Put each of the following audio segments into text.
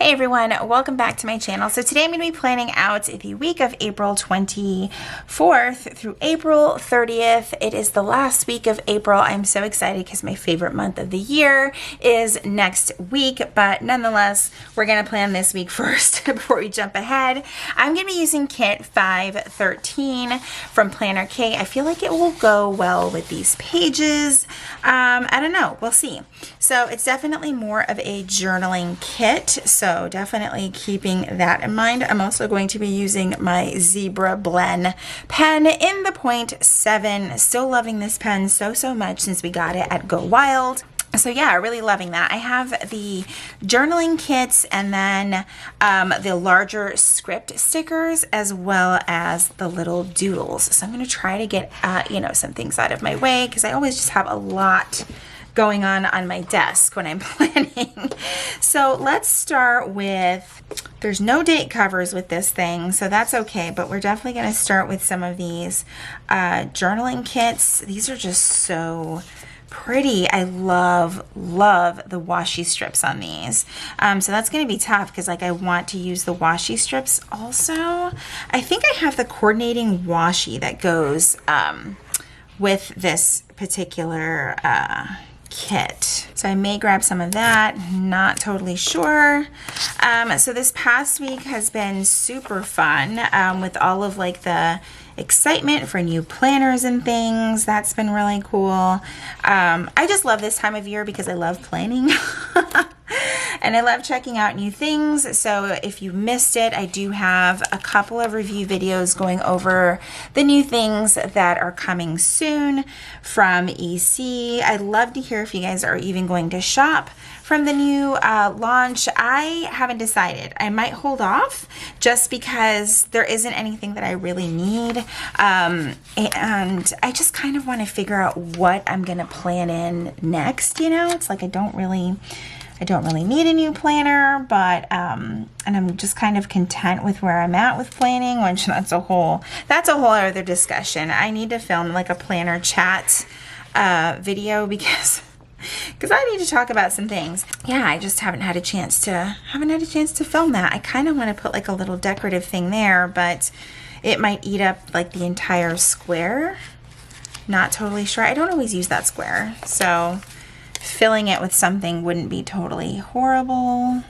Hey everyone, welcome back to my channel. So today I'm going to be planning out the week of April 24th through April 30th. It is the last week of April. I'm so excited because my favorite month of the year is next week, but nonetheless, we're going to plan this week first before we jump ahead. I'm going to be using kit 513 from Planner K. I feel like it will go well with these pages. I don't know, we'll see. So it's definitely more of a journaling kit, so definitely keeping that in mind. I'm also going to be using my Zebra Blend pen in the 0.7. Still loving this pen so much since we got it at Go Wild. So yeah, really loving that. I have the journaling kits and then the larger script stickers as well as the little doodles. So I'm going to try to get, some things out of my way because I always just have a lot going on my desk when I'm planning. So let's start with, there's no date covers with this thing, so that's okay, but we're definitely going to start with some of these journaling kits. These are just so pretty. I love the washi strips on these. So that's going to be tough because I want to use the washi strips also. I think I have the coordinating washi that goes with this particular kit. So I may grab some of that, not totally sure. So this past week has been super fun with all of the excitement for new planners and things. That's been really cool. I just love this time of year because I love planning. And I love checking out new things. So if you missed it, I do have a couple of review videos going over the new things that are coming soon from EC. I'd love to hear if you guys are even going to shop from the new launch. I haven't decided. I might hold off just because there isn't anything that I really need. And I just kind of want to figure out what I'm going to plan in next. It's like I don't really need a new planner, but and I'm just kind of content with where I'm at with planning, which that's a whole other discussion. I need to film a planner chat video because I need to talk about some things. Yeah, I just haven't had a chance to film that. I kind of want to put a little decorative thing there, but it might eat up the entire square. Not totally sure. I don't always use that square, so filling it with something wouldn't be totally horrible,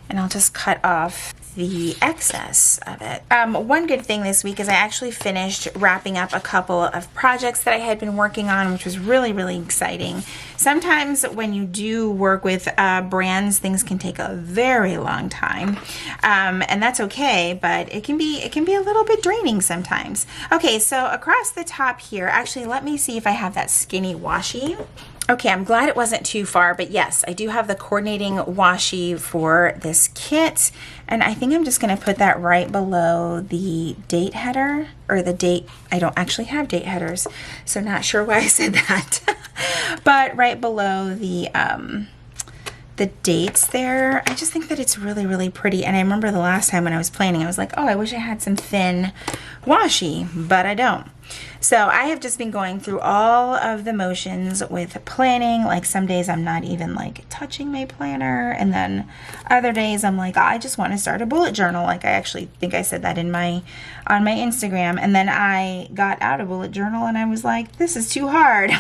and I'll just cut off the excess of it. One good thing this week is I actually finished wrapping up a couple of projects that I had been working on, which was really exciting. Sometimes when you do work with brands, things can take a very long time, and that's okay, but it can be a little bit draining sometimes. Okay, so across the top here, actually let me see if I have that skinny washi. Okay, I'm glad it wasn't too far, but yes, I do have the coordinating washi for this kit, and I think I'm just going to put that right below the date header, or the date. I don't actually have date headers, so not sure why I said that, but right below the dates there. I just think that it's really pretty, and I remember the last time when I was planning, I was like, oh, I wish I had some thin washi, but I don't. So I have just been going through all of the motions with planning. Some days I'm not even touching my planner, and then other days I'm like, oh, I just want to start a bullet journal. I actually think I said that on my Instagram, and then I got out a bullet journal and I was like, this is too hard.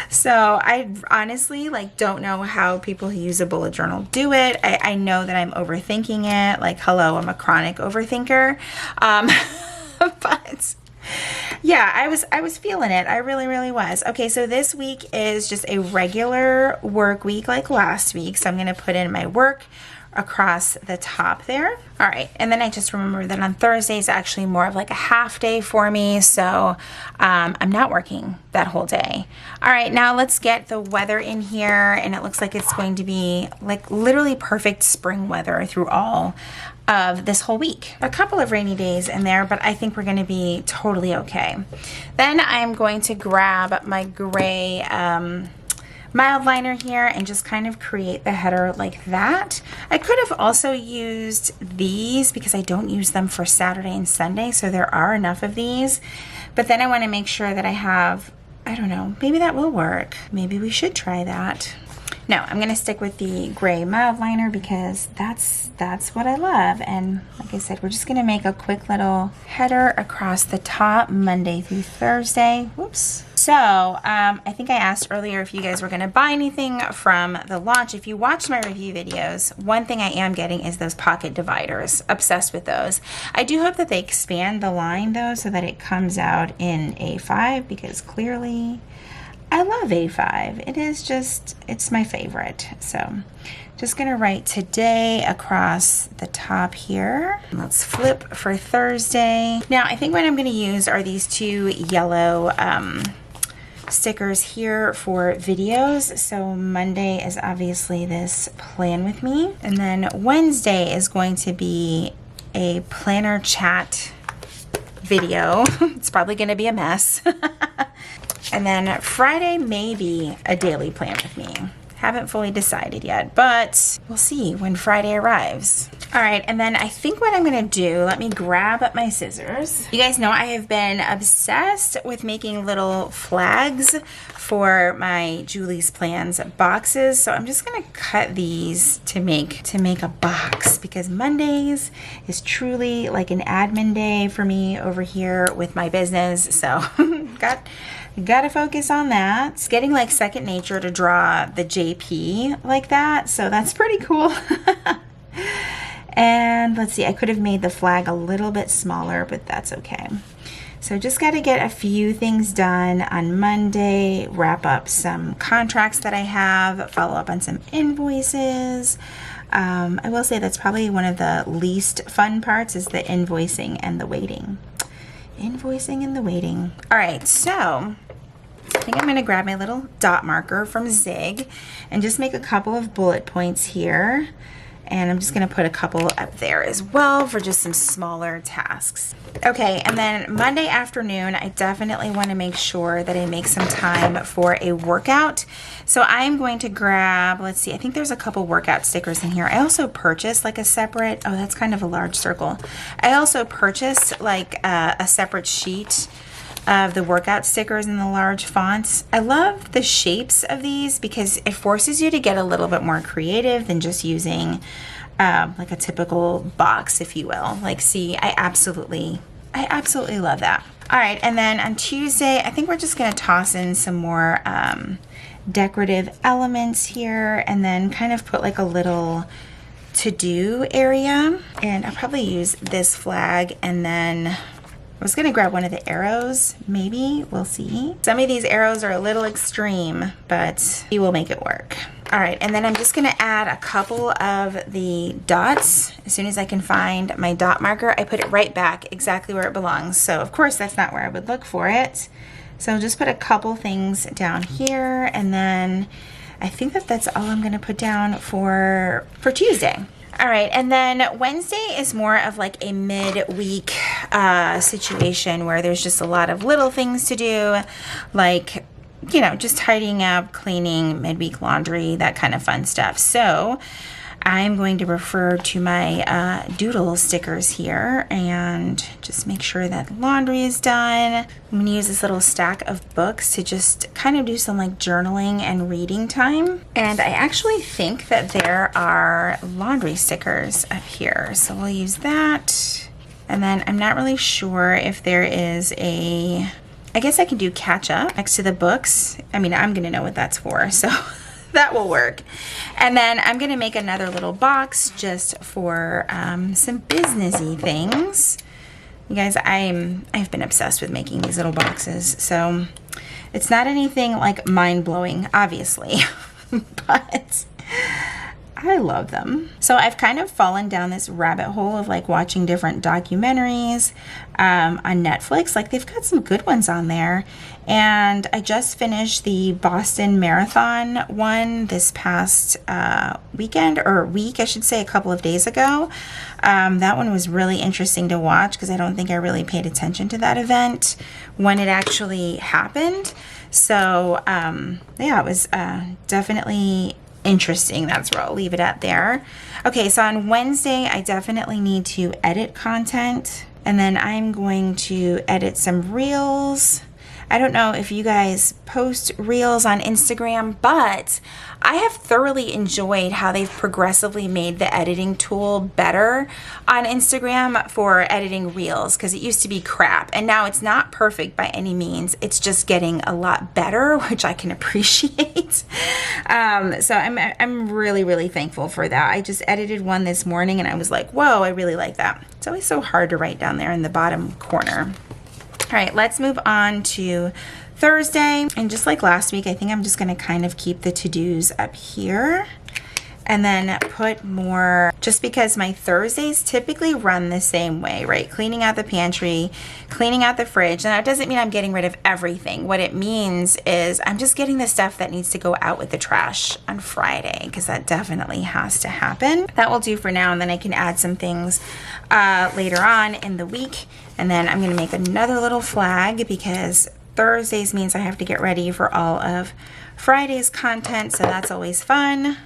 So I honestly don't know how people who use a bullet journal do it. I know that I'm overthinking it. Hello, I'm a chronic overthinker. But yeah, I was feeling it. I really was. Okay, so this week is just a regular work week like last week. So I'm going to put in my work across the top there. All right, and then I just remember that on Thursday is actually more of a half day for me, so I'm not working that whole day. All right, now let's get the weather in here, and it looks like it's going to be literally perfect spring weather through all of this whole week. A couple of rainy days in there, but I think we're going to be totally okay. Then I'm going to grab my gray mild liner here and just kind of create the header like that. I could have also used these because I don't use them for Saturday and Sunday, so there are enough of these. But then I want to make sure that I have, I don't know, maybe that will work. Maybe we should try that. No, I'm gonna stick with the gray mild liner because that's what I love. And like I said, we're just gonna make a quick little header across the top, Monday through Thursday. Whoops. So I think I asked earlier if you guys were gonna buy anything from the launch. If you watched my review videos, one thing I am getting is those pocket dividers. Obsessed with those. I do hope that they expand the line though so that it comes out in A5 because clearly I love A5. It is just, it's my favorite. So just gonna write today across the top here. Let's flip for Thursday. Now I think what I'm gonna use are these two yellow stickers here for videos. So Monday is obviously this plan with me. And then Wednesday is going to be a planner chat video. It's probably gonna be a mess. And then Friday may be a daily plan with me. Haven't fully decided yet, but we'll see when Friday arrives. All right, and then I think what I'm gonna do, let me grab up my scissors. You guys know I have been obsessed with making little flags for my Julie's Plans boxes. So I'm just gonna cut these to make a box because Mondays is truly like an admin day for me over here with my business. So gotta focus on that. It's getting like second nature to draw the JP like that, so that's pretty cool. And let's see, I could have made the flag a little bit smaller, but that's okay. So just got to get a few things done on Monday, wrap up some contracts that I have, follow up on some invoices. I will say that's probably one of the least fun parts is the invoicing and the waiting. Invoicing and the waiting. All right, so I think I'm gonna grab my little dot marker from Zig and just make a couple of bullet points here. And I'm just gonna put a couple up there as well for just some smaller tasks. Okay, and then Monday afternoon, I definitely wanna make sure that I make some time for a workout. So I'm going to grab, let's see, I think there's a couple workout stickers in here. I also purchased like a separate, oh, that's kind of a large circle. I also purchased like a separate sheet of the workout stickers in the large fonts. I love the shapes of these because it forces you to get a little bit more creative than just using like a typical box, if you will. Like, see, I absolutely love that. All right, and then on Tuesday, I think we're just gonna toss in some more decorative elements here and then kind of put like a little to-do area. And I'll probably use this flag and then I was gonna grab one of the arrows, maybe, we'll see. Some of these arrows are a little extreme, but we will make it work. All right, and then I'm just gonna add a couple of the dots. As soon as I can find my dot marker, I put it right back exactly where it belongs. So of course, that's not where I would look for it. So just put a couple things down here, and then I think that that's all I'm gonna put down for Tuesday. All right, and then Wednesday is more of like a midweek situation where there's just a lot of little things to do, like, you know, just tidying up, cleaning, midweek laundry, that kind of fun stuff. So I'm going to refer to my doodle stickers here and just make sure that laundry is done. I'm gonna use this little stack of books to just kind of do some like journaling and reading time. And I actually think that there are laundry stickers up here. So we'll use that. And then I'm not really sure if there is I guess I can do catch up next to the books. I mean, I'm gonna know what that's for, so that will work. And then I'm gonna make another little box just for some businessy things. You guys, I've been obsessed with making these little boxes, so it's not anything like mind-blowing, obviously, but I love them. So I've kind of fallen down this rabbit hole of like watching different documentaries on Netflix. Like they've got some good ones on there. And I just finished the Boston Marathon one this past weekend, or week, I should say, a couple of days ago. That one was really interesting to watch because I don't think I really paid attention to that event when it actually happened. So yeah, it was definitely interesting. That's where I'll leave it at there. Okay, so on Wednesday, I definitely need to edit content, and then I'm going to edit some reels. I don't know if you guys post reels on Instagram, but I have thoroughly enjoyed how they've progressively made the editing tool better on Instagram for editing reels, because it used to be crap, and now it's not perfect by any means. It's just getting a lot better, which I can appreciate. So I'm really, really thankful for that. I just edited one this morning and I was like, whoa, I really like that. It's always so hard to write down there in the bottom corner. All right, let's move on to Thursday. And just like last week, I think I'm just going to kind of keep the to-dos up here and then put more, just because my Thursdays typically run the same way, right? Cleaning out the pantry, cleaning out the fridge. And that doesn't mean I'm getting rid of everything. What it means is I'm just getting the stuff that needs to go out with the trash on Friday, because that definitely has to happen. That will do for now, and then I can add some things later on in the week. And then I'm going to make another little flag, because Thursdays means I have to get ready for all of Friday's content, so that's always fun.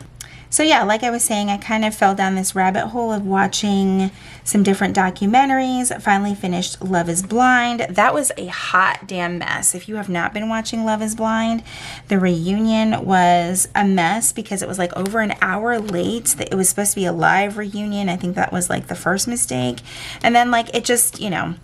So yeah, like I was saying, I kind of fell down this rabbit hole of watching some different documentaries. I finally finished Love is Blind. That was a hot damn mess. If you have not been watching Love is Blind, the reunion was a mess because it was like over an hour late. It was supposed to be a live reunion. I think that was like the first mistake. And then like it just, you know,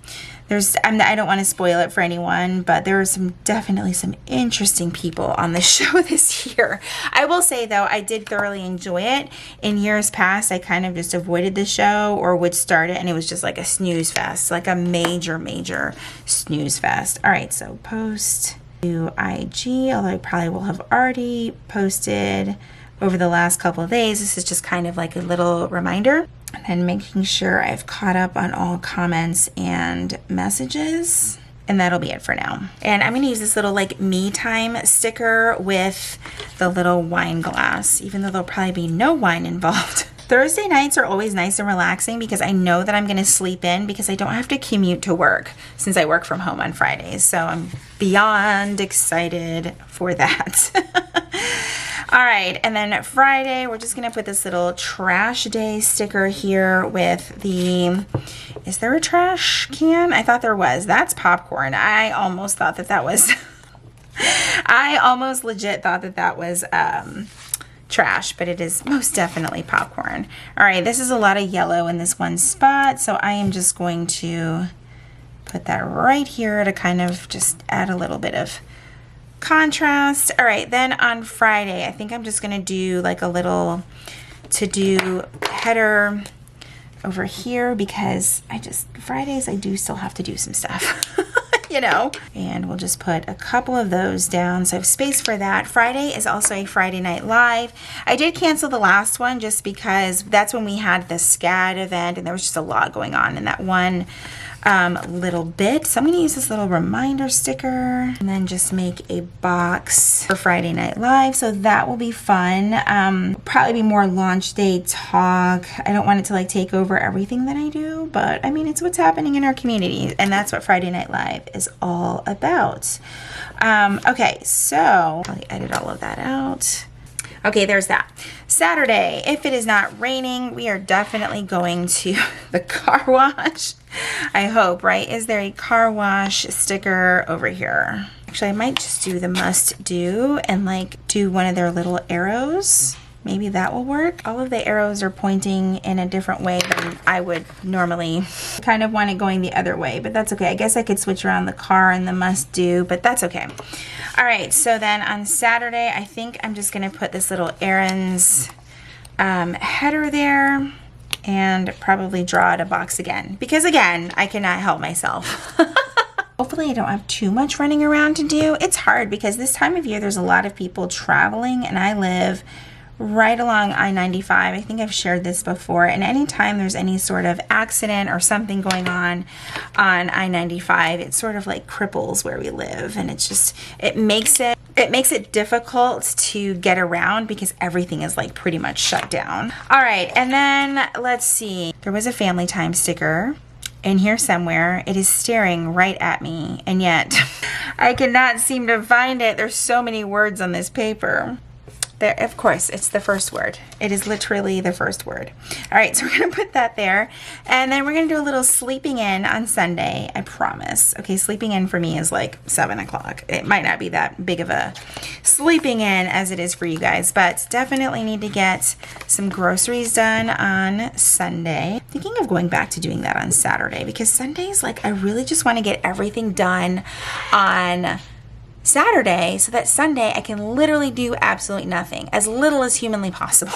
I don't want to spoil it for anyone, but there are definitely some interesting people on the show this year. I will say though, I did thoroughly enjoy it. In years past, I kind of just avoided the show or would start it and it was just like a snooze fest, like a major snooze fest. All right, so post to IG, although I probably will have already posted over the last couple of days. This is just kind of like a little reminder. And then making sure I've caught up on all comments and messages. And that'll be it for now. And I'm going to use this little like me time sticker with the little wine glass, even though there'll probably be no wine involved. Thursday nights are always nice and relaxing because I know that I'm going to sleep in because I don't have to commute to work since I work from home on Fridays. So I'm beyond excited for that. All right, and then Friday, we're just gonna put this little trash day sticker here with the, is there a trash can? I thought there was. That's popcorn. I almost thought that was, I almost legit thought that was trash, but it is most definitely popcorn. All right, this is a lot of yellow in this one spot, so I am just going to put that right here to kind of just add a little bit of contrast. All right, then on Friday, I think I'm just gonna do like a little to-do header over here because Fridays I do still have to do some stuff. You know, and we'll just put a couple of those down so I have space for that. Friday is also a Friday Night Live. I did cancel the last one just because that's when we had the SCAD event and there was just a lot going on in that one little bit. So I'm going to use this little reminder sticker and then just make a box for Friday Night Live. So that will be fun. Probably be more launch day talk. I don't want it to like take over everything that I do, but I mean, it's what's happening in our community and that's what Friday Night Live is all about. Okay, so I'll edit all of that out. Okay, there's that. Saturday, if it is not raining, we are definitely going to the car wash. I hope, right? Is there a car wash sticker over here? Actually, I might just do the must do and like do one of their little arrows. Maybe that will work. All of the arrows are pointing in a different way than I would normally. Kind of want it going the other way, but that's okay. I guess I could switch around the car and the must do, but that's okay. All right, so then on Saturday, I think I'm just gonna put this little errands header there and probably draw out a box again. Because again, I cannot help myself. Hopefully I don't have too much running around to do. It's hard because this time of year, there's a lot of people traveling and I live right along I-95. I think I've shared this before, and anytime there's any sort of accident or something going on I-95, it sort of like cripples where we live, and it's just, it makes it difficult to get around because everything is like pretty much shut down. All right, and then let's see, there was a family time sticker in here somewhere. It is staring right at me, and yet I cannot seem to find it. There's so many words on this paper. There, of course, it's the first word. It is literally the first word. All right, so we're going to put that there. And then we're going to do a little sleeping in on Sunday, I promise. Okay, sleeping in for me is like 7 o'clock. It might not be that big of a sleeping in as it is for you guys, but definitely need to get some groceries done on Sunday. Thinking of going back to doing that on Saturday, because Sundays, like, I really just want to get everything done on Saturday so that Sunday I can literally do absolutely nothing, as little as humanly possible.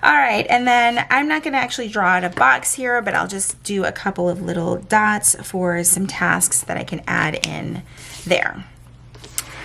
All right, and then I'm not going to actually draw out a box here, but I'll just do a couple of little dots for some tasks that I can add in there.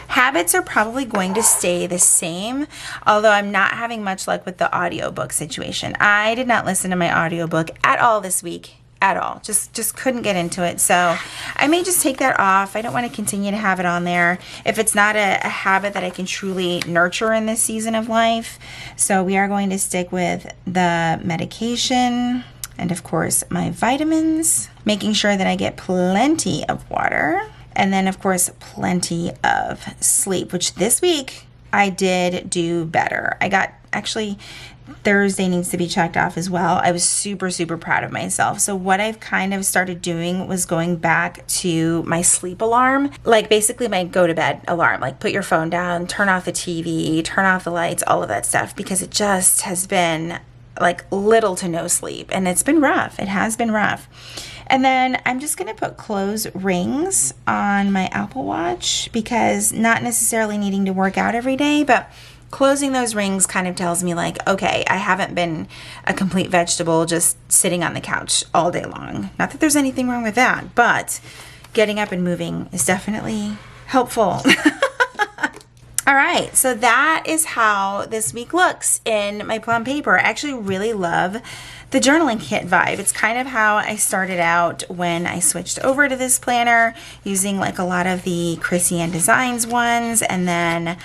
Habits are probably going to stay the same, although I'm not having much luck with the audiobook situation. I did not listen to my audiobook at all this week. At all. Just couldn't get into it. So I may just take that off. I don't want to continue to have it on there if it's not a habit that I can truly nurture in this season of life. So we are going to stick with the medication and, of course, my vitamins, making sure that I get plenty of water, and then, of course, plenty of sleep, which this week I did do better. I got actually Thursday needs to be checked off as well. I was super, super proud of myself. So what I've kind of started doing was going back to my sleep alarm, like basically my go to bed alarm, like put your phone down, turn off the TV, turn off the lights, all of that stuff, because it just has been like little to no sleep, and it's been rough. It has been rough. And then I'm just going to put close rings on my Apple Watch, because not necessarily needing to work out every day, but closing those rings kind of tells me like, okay, I haven't been a complete vegetable just sitting on the couch all day long. Not that there's anything wrong with that, but getting up and moving is definitely helpful. All right, so that is how this week looks in my Plum paper. I actually really love the journaling kit vibe. It's kind of how I started out when I switched over to this planner, using like a lot of the Chrissy Ann Designs ones, and then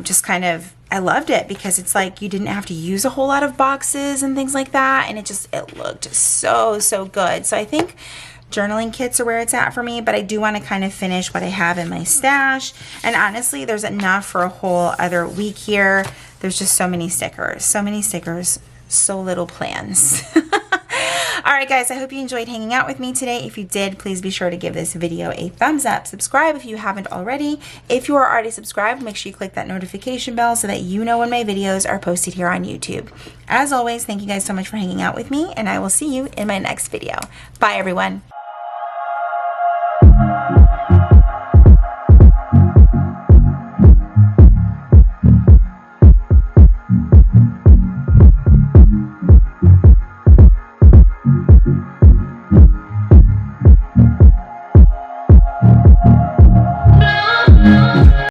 just kind of, I loved it because it's like you didn't have to use a whole lot of boxes and things like that, and it looked so good. So I think journaling kits are where it's at for me, but I do want to kind of finish what I have in my stash. And honestly, there's enough for a whole other week here. There's just so many stickers, so little plans. All right, guys, I hope you enjoyed hanging out with me today. If you did, please be sure to give this video a thumbs up. Subscribe if you haven't already. If you are already subscribed, make sure you click that notification bell so that you know when my videos are posted here on YouTube. As always, thank you guys so much for hanging out with me, and I will see you in my next video. Bye, everyone.